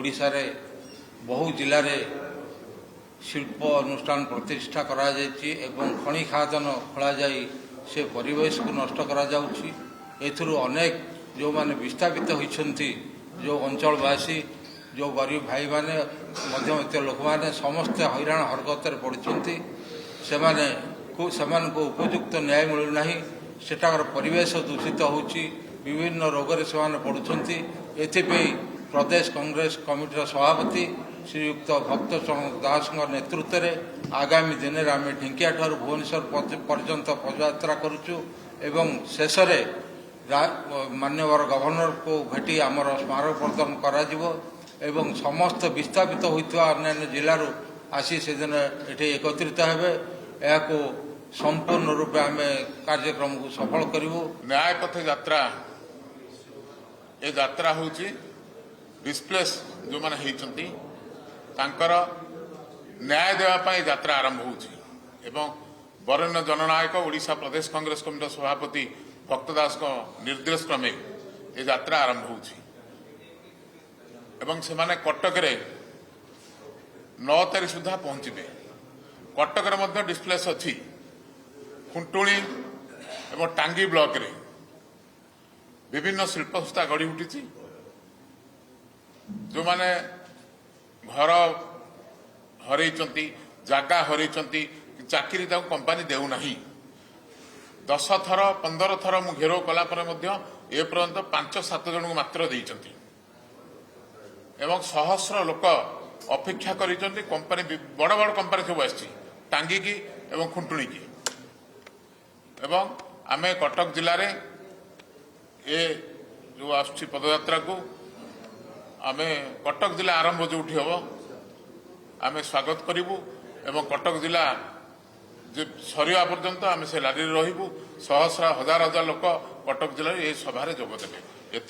ओडिशा रे बहु जिले में शिल्प अनुष्ठान प्रतिष्ठा करा जायछि एवं खनि खादान खोल जाई से परिवेश को नष्ट करा जाउछि। एथुरु अनेक जो माने विस्थापित होइछन्ति जो अंचलवासी जो गरीब भाई माने मध्यवित्त लोक माने समस्त हैरान हरकत पड़ुछन्ति सेमान को उपयुक्त न्याय मिलुना सेठार परिवेश दूषित होउछि विभिन्न रोग से पड़ुछन्ति। एथिपई प्रदेश कांग्रेस कमिटीर सभापति श्रीयुक्त भक्त दास नेतृत्व में आगामी दिन में आम ढिंकिया ठार भुवनेश्वर पर्यंत पदयात्रा करुचु एवं शेष मान्यवर गवर्नर को भेटी आमर स्मारक प्रदान करा एवं समस्त विस्थापित होता अन्य जिलूर आसी से दिन ये एकत्रित हेबे को संपूर्ण रूपे आम कार्यक्रम को सफल करूँ। न्याय पथ यात्रा ये यात्रा हूँ डिस्प्लेस जो मैंने होती तांकर न्याय देवाई यात्रा आरंभ हो वरेण्य जननायक ओडिशा प्रदेश कांग्रेस कमिटी सभापति भक्त दास को निर्देश क्रमे ये यात्रा आरंभ हो कटक 9 तारीख सुधा पहुंचे। कटक डिस्प्लेस अच्छी खुंटुणी एवं टांगी ब्लॉक रे विभिन्न शिल्प संस्था गढ़ी उठी जो माने घर हरई जागा हरई चाकरी कंपानी देना 10 थर 15 थर मु घेराव कलापर एपर्यंत 5-7 जन को मात्र देइचंती एवं सहस्र लोक अपेक्षा करिचंती कंपानी बड़ बड़ कंपानी सब आसी टांगी की एवं खुंटुणी की एवं आमे कटक जिले में ये जो आसुची पदयात्रा को आमे कटक जिला आरंभ जो हम आमे स्वागत करूँ एवं कटक जिला जो सरिया पर्यंत आमे से लारी रहबू सहस्र हजार हजार लोक कटक जिले ये सभारे जोग देवे।